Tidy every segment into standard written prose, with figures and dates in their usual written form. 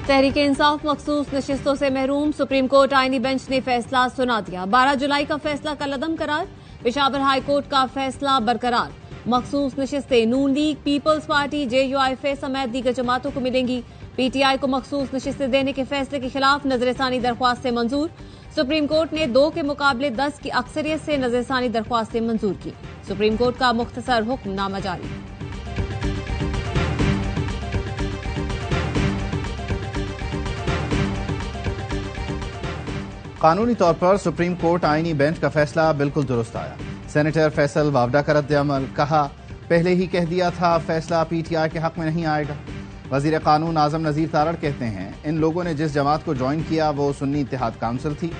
तहरीक इंसाफ मखसूस नशिस्तों से महरूम, सुप्रीम कोर्ट आईनी बेंच ने फैसला सुना दिया। 12 जुलाई का फैसला कलअदम करार, पेशावर हाई कोर्ट का फैसला बरकरार। मखसूस नशिस्तें नून लीग, पीपल्स पार्टी, JUIF समेत दीगर जमातों को मिलेंगी। PTI को मखसूस नशिस्तें देने के फैसले के खिलाफ नजरसानी दरख्वास्तें मंजूर। सुप्रीम कोर्ट ने 2 के मुकाबले 10 की अक्सरियत से नजरसानी दरख्वास्तें मंजूर की। सुप्रीम कोर्ट का मुख्तसर हुक्मनामा जारी। कानूनी तौर पर सुप्रीम कोर्ट आईनी बेंच का फैसला बिल्कुल दुरुस्त आया। सेनेटर फैसल वावडा का रद्द-ए-अमल, कहा पहले ही कह दिया था फैसला PTI के हक में नहीं आएगा। वजीर कानून आजम नजीर तारड़ कहते हैं इन लोगों ने जिस जमात को ज्वाइन किया वो सुन्नी इत्तेहाद काउंसिल थी।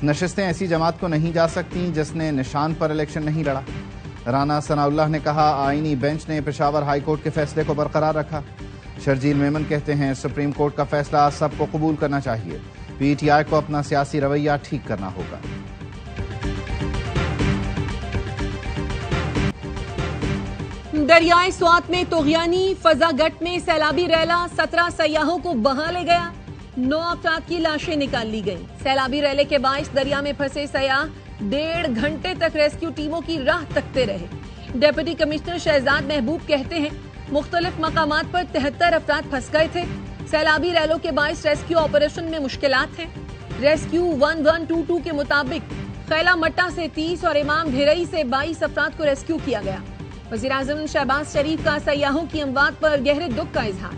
नशिस्तें ऐसी जमात को नहीं जा सकती जिसने निशान पर इलेक्शन नहीं लड़ा। राना सनाउल्लाह ने कहा आईनी बेंच ने पेशावर हाई कोर्ट के फैसले को बरकरार रखा। शर्जील मेमन कहते हैं सुप्रीम कोर्ट का फैसला सबको कबूल करना चाहिए, PTI को अपना सियासी रवैया ठीक करना होगा। दरियाए स्वात में तोगयानी, फजागट में सैलाबी रैला, 17 सयाहों को बहा ले गया। 9 अफराद की लाशें निकाल ली गईं। सैलाबी रैले के बायस दरिया में फंसे सयाह 1.5 घंटे तक रेस्क्यू टीमों की राह तकते रहे। डेप्यूटी कमिश्नर शहजाद महबूब कहते हैं मुख्तलिफ मकामात पर 73 अफराद फंस गए थे। सैलाबी रैलों के बायस रेस्क्यू ऑपरेशन में मुश्किलात हैं। रेस्क्यू 1122 के मुताबिक खैला मट्टा से 30 और इमाम भिरई से 22 अफराद को रेस्क्यू किया गया। वज़ीर-ए-आज़म शहबाज शरीफ का सयाहों की अमवात पर गहरे दुख का इजहार।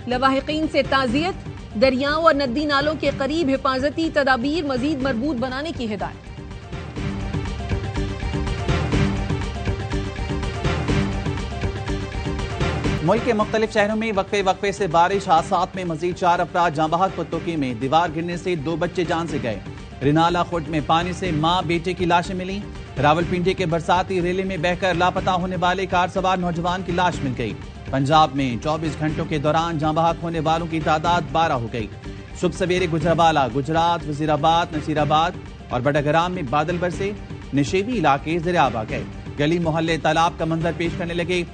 लवाहिकीन से ताज़ियत, दरियाओं और नदी नालों के करीब हिफाजती तदाबीर मजीद मजबूत बनाने की हिदायत। मुल्क के मुख्तलिफ शहरों में वक्फे से बारिश, हादसात में मजीद 4 अफराद जाँ बहक। पत्तोकी में दीवार गिरने से 2 बच्चे जान से गए। रिनाला खुर्द में पानी से मां बेटे की लाशें मिली। रावलपिंडी के बरसाती रेले में बहकर लापता होने वाले कार सवार नौजवान की लाश मिल गई। पंजाब में 24 घंटों के दौरान जाँ बहक होने वालों की तादाद 12 हो गई। सुबह सवेरे गुजरावाला, गुजरात, वजीराबाद, नसीराबाद और बड़ाग्राम में बादल बरसे। निशेबी इलाके दरियाब आ गए। गली मोहल्ले तालाब का मंजर पेश करने लगे।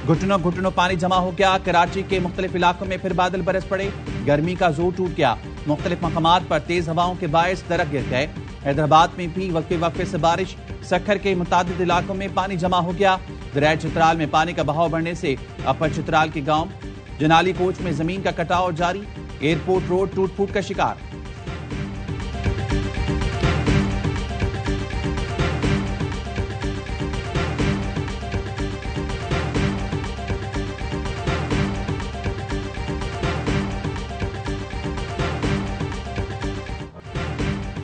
घुटनों घुटनों पानी जमा हो गया। कराची के मुख्तलिफ इलाकों में फिर बादल बरस पड़े। गर्मी का जोर टूट गया। मुख्तलिफ मकामात पर तेज हवाओं के बायस दरख्त गिर गए। हैदराबाद में भी वक्फे से बारिश। सखर के मुतादिद इलाकों में पानी जमा हो गया। दरियाए चित्राल में पानी का बहाव बढ़ने से अपर चित्राल के गांव जनाली कोच में जमीन का कटाव जारी। एयरपोर्ट रोड टूट फूट का शिकार।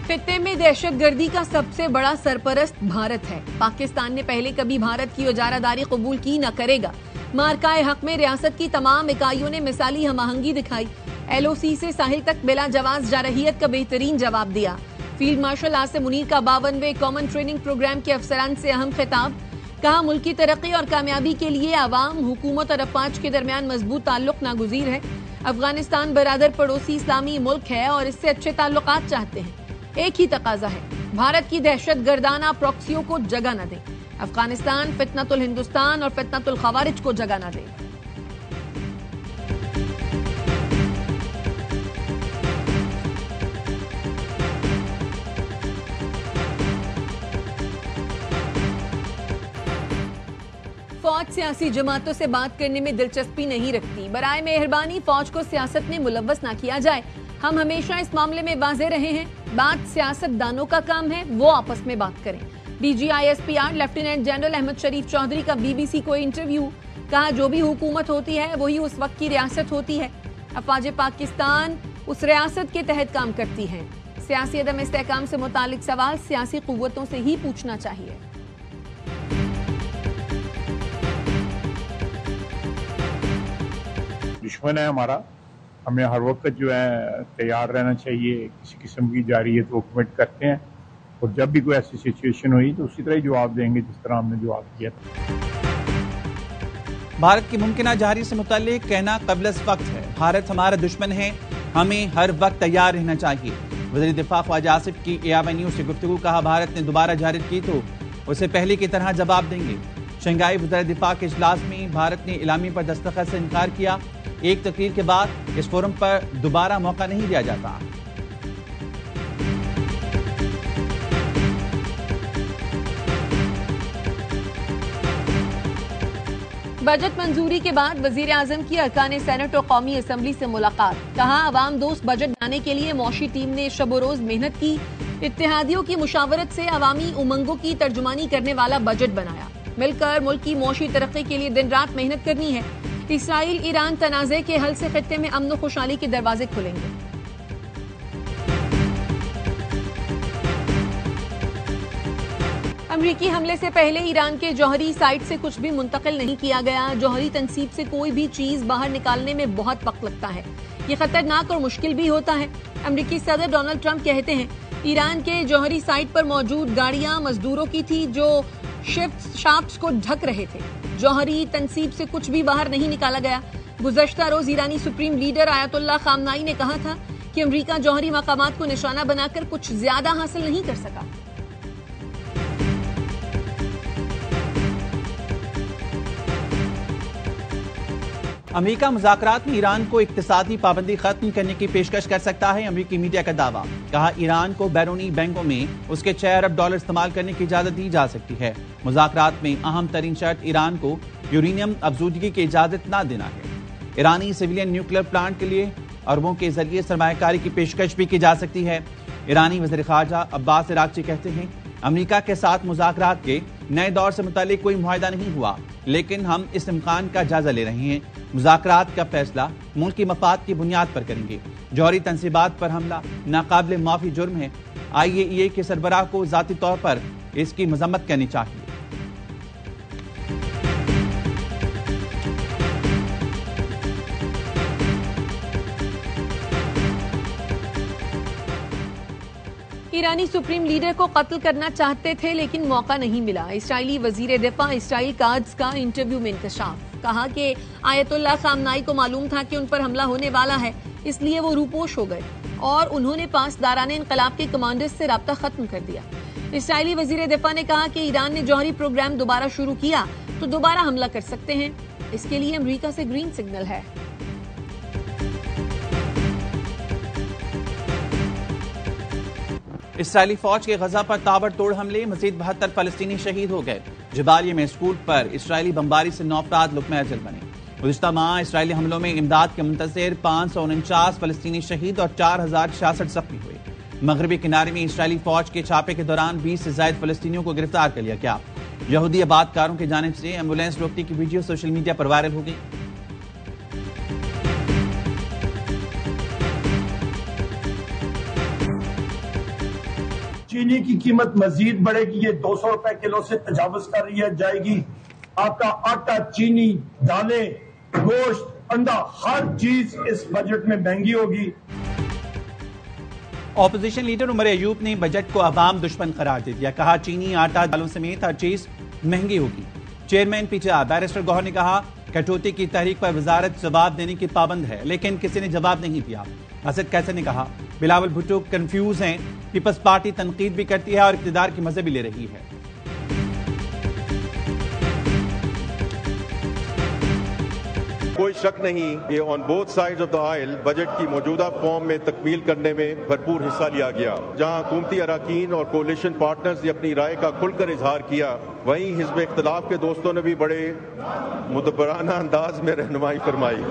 खित्ते में दहशतगर्दी का सबसे बड़ा सरपरस्त भारत है। पाकिस्तान ने पहले कभी भारत की उजारादारी कबूल की न करेगा। मार्काए हक में रियासत की तमाम इकाइयों ने मिसाली हमआहंगी दिखाई। LOC से साहिल तक बिला जवाज जारहियत का बेहतरीन जवाब दिया। फील्ड मार्शल आसिम मुनीर का 52वें कॉमन ट्रेनिंग प्रोग्राम के अफसरान से अहम खिताब। कहा मुल्क की तरक्की और कामयाबी के लिए अवाम, हुकूमत और अफवाज के दरमियान मजबूत ताल्लुक नागुजीर है। अफगानिस्तान बरादर पड़ोसी इस्लामी मुल्क है और इससे अच्छे ताल्लुकात चाहते हैं। एक ही तकाजा है, भारत की दहशत गर्दाना प्रॉक्सियों को जगह न दे। अफगानिस्तान फितनतुल हिंदुस्तान और फितनतुल खवारिज को जगह न दे। फौज सियासी जमातों से बात करने में दिलचस्पी नहीं रखती। बराए मेहरबानी फौज को सियासत में मुलव्वस न किया जाए। हम हमेशा इस मामले में वाज़े रहे हैं। बात सियासतदानों का काम है, वो आपस में बात करें। DG ISPR lieutenant general Ahmed Sharif Chaudhry का BBC को इंटरव्यू। कहा जो भी हुकूमत होती है वही उस वक्त की रियासत होती है। अफवाज पाकिस्तान उस रियासत के तहत काम करती हैं। सियासी अदम इस्तेहकाम से मुतालिक सवाल सियासी कुव्वतों से ही पूछना चाहिए। दुश्मन है हमारा, हमें हर वक्त जो है तैयार रहना चाहिए। किसी किस्म की जारियत वो कमिट करते हैं और जब भी कोई ऐसी सिचुएशन हुई तो उसी तरह ही जवाब देंगे जिस तरह हमने जवाब दिया था। भारत की मुमकिना जारी से मुताल्लिक कहना क़ब्ल वक्त है। भारत हमारा दुश्मन है, हमें हर वक्त तैयार रहना चाहिए। वज़ीर दिफा ख्वाजा आसिफ की AIY न्यूज़ से गुफ्तगू। कहा भारत ने दोबारा जारी की तो उसे पहले की तरह जवाब देंगे। शंघाई वज़ीर दिफा के इजलास में भारत ने इलामी पर दस्तखत से इनकार किया। ایک تقریر کے بعد اس فورم پر دوبارہ موقع نہیں دیا جاتا۔ بجٹ منظوری کے بعد وزیر اعظم کی ارکان سینٹ اور قومی اسمبلی سے ملاقات، کہا عوام دوست بجٹ بنانے کے لیے معاشی ٹیم نے شب و روز محنت کی، اتحادیوں کی مشاورت سے عوامی امنگوں کی ترجمانی کرنے والا بجٹ بنایا، مل کر ملک کی معاشی ترقی کے لیے دن رات محنت کرنی ہے۔ اسرائیل ایران تنازع کے حل سے خطے میں امن و خوشحالی کے دروازے کھلیں گے۔ امریکی حملے سے پہلے ایران کے جوہری سائٹ سے کچھ بھی منتقل نہیں کیا گیا۔ جوہری تنصیب سے کوئی بھی چیز باہر نکالنے میں بہت وقت لگتا ہے، یہ خطرناک اور مشکل بھی ہوتا ہے۔ امریکی صدر ڈونلڈ ٹرمپ کہتے ہیں ایران کے جوہری سائٹ پر موجود گاڑیاں مزدوروں کی تھی جو شافٹس کو ڈھک رہے تھے۔ جوہری تنصیب سے کچھ بھی باہر نہیں نکالا گیا۔ گزشتہ روز ایرانی سپریم لیڈر آیت اللہ خامنائی نے کہا تھا کہ امریکہ جوہری مقامات کو نشانہ بنا کر کچھ زیادہ حاصل نہیں کر سکا۔ امریکہ مذاکرات میں ایران کو اقتصادی پابندی ختم کرنے کی پیشکش کر سکتا ہے، امریکی میڈیا کا دعویٰ۔ کہا ایران کو بیرونی بینکوں میں اس کے 6 ارب ڈالر استعمال کرنے کی اجازت دی جا سکتی ہے۔ مذاکرات میں اہم ترین شرط ایران کو یورینیم افزودگی کی اجازت نہ دینا ہے۔ ایرانی سویلین نیوکلیر پلانٹ کے لیے اربوں کے ذریعے سرمایہ کاری کی پیشکش بھی کی جا سکتی ہے۔ ایرانی وزیر خارجہ عباس عراقچی کہتے ہیں امریکہ کے ساتھ مذاکرات کے نئے دور سے متعلق کوئی معاہدہ نہیں ہوا، لیکن ہم اس امکان کا جائزہ لے رہے ہیں۔ مذاکرات کا فیصلہ ملکی مفاد کی بنیاد پر کریں گے۔ جوہری تنصیبات پر حملہ ناقابل معافی جرم ہے۔ IAEA کے سربراہ کو ذاتی طور پر اس کی مذمت کرنی چاہیے۔ ایرانی سپریم لیڈر کو قتل کرنا چاہتے تھے لیکن موقع نہیں ملا۔ اسرائیلی وزیر دفاع اسرائیل قادس کا انٹرویو میں انکشاف، کہا کہ آیت اللہ خامنائی کو معلوم تھا کہ ان پر حملہ ہونے والا ہے، اس لیے وہ روپوش ہو گئے اور انہوں نے پاسداران انقلاب کے کمانڈرز سے رابطہ ختم کر دیا۔ اسرائیلی وزیر دفاع نے کہا کہ ایران نے جوہری پروگرام دوبارہ شروع کیا تو دوبارہ حملہ کر سکتے ہیں، اس کے لیے امریکہ سے گرین سگنل ہے۔ اسرائیلی فوج کے غزہ پر تابڑ توڑ حملے، مزید 72 فلسطینی شہید ہو گئے۔ جبالیہ میں اسکول پر اسرائیلی بمباری سے 9 افراد لقمہ اجل بنے۔ گزشتہ ماہ اسرائیلی حملوں میں امداد کے منتظر 549 فلسطینی شہید اور 4066 زخمی ہوئے۔ مغربی کنارے میں اسرائیلی فوج کے چھاپے کے دوران 20 سے زائد فلسطینیوں کو گرفتار کر لیا گیا۔ یہودی آباد کاروں کی جانب سے ایمبولینس روکنے کی ویڈیو سوشل میڈیا پر وائرل ہو گئی۔ چینی کی قیمت مزید بڑھے گی، یہ 200 روپے کلو سے تجاوز کر رہی ہے جائے گی۔ آپ کا آٹا، چینی، دالیں، گوشت، انڈا، ہر چیز اس بجٹ میں مہنگی ہوگی۔ اپوزیشن لیڈر عمر ایوب نے بجٹ کو عوام دشمن قرار دے دیا، کہا چینی، آٹا، دالوں سمیت ہر چیز مہنگی ہوگی۔ چیئرمین PTI بیرسٹر گوہر نے کہا کٹوتی کی تحریک پر وزارت جواب دینے کی پابند ہے، لیکن کسی نے جواب نہیں دیا۔ اسد کیسر نے کہا بلاول بھٹو کنفیوز ہیں، پیپلز پارٹی تنقید بھی کرتی ہے اور اقتدار کے مزے بھی لے رہی ہے۔ کوئی شک نہیں کہ on both sides of the oil budget کی موجودہ فارم میں تکمیل کرنے میں بھرپور حصہ لیا گیا۔ جہاں حکومتی اراکین اور کولیشن پارٹنرز نے اپنی رائے کا کھل کر اظہار کیا، وہیں حزب اختلاف کے دوستوں نے بھی بڑے مدبرانہ انداز میں رہنمائی فرمائی۔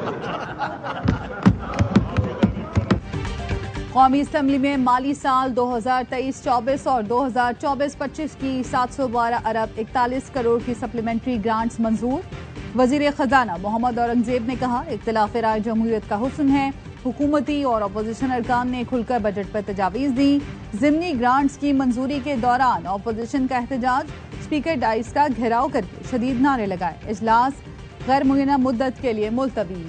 قومی اسمبلی میں مالی سال 2023-24 اور 2024-25 کی 712 ارب 41 کروڑ کی سپلیمنٹری گرانٹس منظور۔ وزیر خزانہ محمد اورنگزیب نے کہا اختلاف رائے جمہوریت کا حسن ہے، حکومتی اور اپوزیشن ارکان نے کھل کر بجٹ پر تجاویز دی۔ ضمنی گرانٹس کی منظوری کے دوران اپوزیشن کا احتجاج، اسپیکر ڈائس کا گھیراؤ کر کے شدید نعرے لگائے، اجلاس غیر معینہ مدت کے لیے ملتوی۔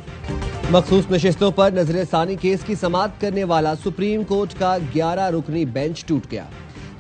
مخصوص نشستوں پر نظر ثانی کیس کی سماعت کرنے والا سپریم کورٹ کا 11 رکنی بینچ ٹوٹ گیا۔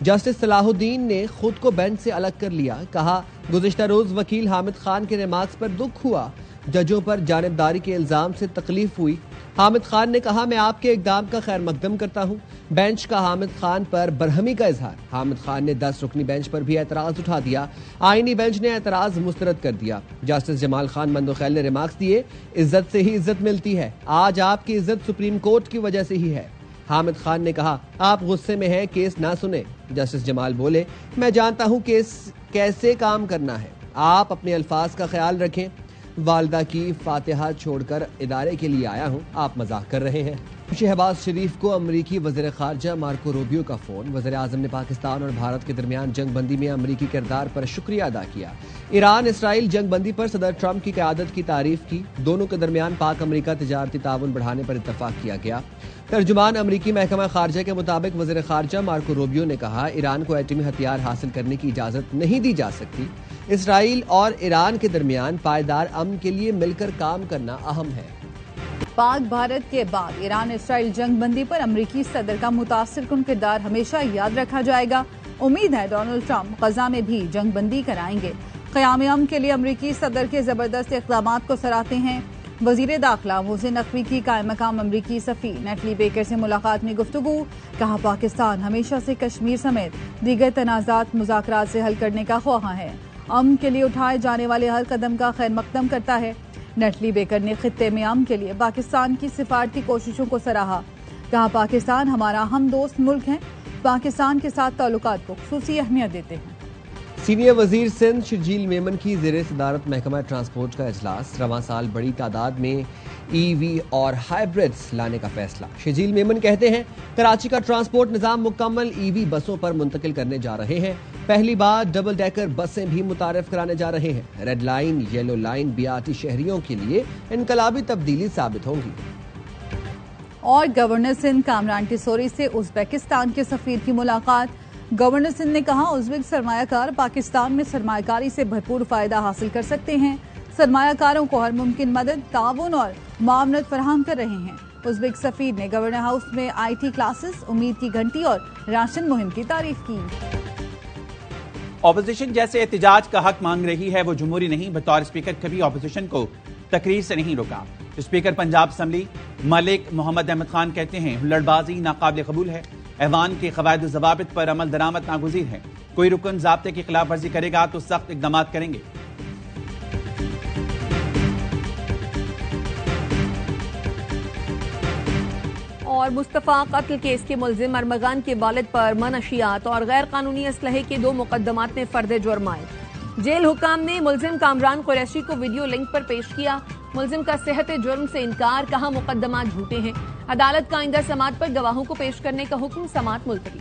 جسٹس صلاح الدین نے خود کو بینچ سے الگ کر لیا، کہا گزشتہ روز وکیل حامد خان کے ریمارکس پر دکھ ہوا، जजों पर जानिबदारी के इल्जाम से तकलीफ हुई। हामिद खान ने कहा, मैं आपके इकदाम का खैर मकदम करता हूं। बेंच का हामिद खान पर बरहमी का इजहार। हामिद खान ने 10 रुकनी बेंच पर भी एतराज उठा दिया। आईनी बेंच ने एतराज मुस्तरद कर दिया। जस्टिस जमाल खान मंदोखैल ने रिमार्क्स दिए, इज्जत से ही इज्जत मिलती है, आज आपकी इज्जत सुप्रीम कोर्ट की वजह से ही है। हामिद खान ने कहा, आप गुस्से में हैं, केस ना सुने। जस्टिस जमाल बोले, मैं जानता हूं केस कैसे काम करना है, आप अपने अल्फाज का ख्याल रखें। वालदा की फातिहा छोड़कर इदारे के लिए आया हूं, आप मजाक कर रहे हैं। शहबाज शरीफ को अमरीकी वज़ीर ख़ारजा मार्को रूबियो का फोन। वज़ीर आज़म ने पाकिस्तान और भारत के दरमियान जंग बंदी में अमरीकी किरदार पर शुक्रिया अदा किया। ईरान इसराइल जंग बंदी पर सदर ट्रंप की क़यादत की तारीफ की। दोनों के दरमियान पाक अमरीका तिजारती ताउन बढ़ाने पर इत्तफाक किया गया। तर्जुमान अमरीकी महकमा खारजा के मुताबिक वज़ीर ख़ारजा मार्को रूबियो ने कहा, ईरान को एटमी हथियार हासिल करने की इजाज़त नहीं दी जा सकती। इसराइल और ईरान के दरमियान पायदार अमन के लिए मिलकर काम करना अहम है। पाक भारत के बाद ईरान इसराइल जंग बंदी पर अमरीकी सदर का मुतासिरकुन किरदार हमेशा याद रखा जाएगा। उम्मीद है डोनाल्ड ट्रंप गजा में भी जंग बंदी कराएंगे। क़याम अमन के लिए अमरीकी सदर के जबरदस्त इक़दाम को सराहते हैं। वज़ीर दाखिला मोहसिन नकवी की कायम मकाम अमरीकी सफ़ीर नेटली बेकर से मुलाकात में गुफ्तगू। कहा, पाकिस्तान हमेशा से कश्मीर समेत दीगर तनाज़ात मुज़ाकरात से हल करने का ख्वाह है। अमन के लिए उठाए जाने वाले हर कदम का खैर मकदम करता है। नेटली बेकर ने खित्ते में अमन के लिए पाकिस्तान की सिफारती कोशिशों को सराहा। कहा, पाकिस्तान हमारा हम दोस्त मुल्क है, पाकिस्तान के साथ ताल्लुकात को खुसूसी अहमियत देते हैं। सीनियर वजीर सिंध शर्जील मेमन की ज़ेरे सदारत महकमा ट्रांसपोर्ट का इजलास। रवां साल बड़ी तादाद में EV और हाइब्रिड्स लाने का फैसला। शर्जील मेमन कहते हैं, कराची का ट्रांसपोर्ट निज़ाम मुकम्मल EV बसों पर मुंतकिल करने जा रहे हैं। पहली बार डबल डेकर बसें भी मुतारिफ कराने जा रहे हैं। Red line, yellow line BRT शहरियों के लिए इनकलाबी तब्दीली साबित होंगी। और गवर्नर सिंध कामरान टिसोरी से उज़्बेकिस्तान के सफीर की मुलाकात। गवर्नर सिंध ने कहा, उज़्बेक सरमायाकार पाकिस्तान में सरमायाकारी से भरपूर फायदा हासिल कर सकते हैं। सरमायाकारों को हर मुमकिन मदद, ताउन और मावनत फराहम कर रहे हैं। उज़्बेक सफीर ने गवर्नर हाउस में IT क्लासेस, उम्मीद की घंटी और राशन मुहिम की तारीफ की। ऑपोजिशन जैसे एहतजाज का हक मांग रही है, वो जमहूरी नहीं। बतौर स्पीकर कभी ऑपोजिशन को तकरीर से नहीं रोका। स्पीकर पंजाब असम्बली मलिक मोहम्मद अहमद खान कहते हैं, हुल्लड़बाजी नाकाबिल कबूल है। ऐवान के क़वायद ज़वाबित पर अमल दरामद नागुज़ीर है। कोई रुकन ज़ाब्ते की खिलाफ वर्जी करेगा तो सख्त इक़दाम करेंगे। और मुस्तफ़ा कत्ल केस के मुल्जिम अरमगान के वालिद पर मनशियात और गैर कानूनी असलहे के 2 मुकदमात में फर्द जुर्म आए। जेल हुकाम ने मुल्जिम कामरान कुरैशी को वीडियो लिंक पर पेश किया। मुल्जिम का सेहत जुर्म से इनकार, कहा मुकदमा झूठे हैं। अदालत का आइंदा समात पर गवाहों को पेश करने का हुक्म, समात मुलतवी।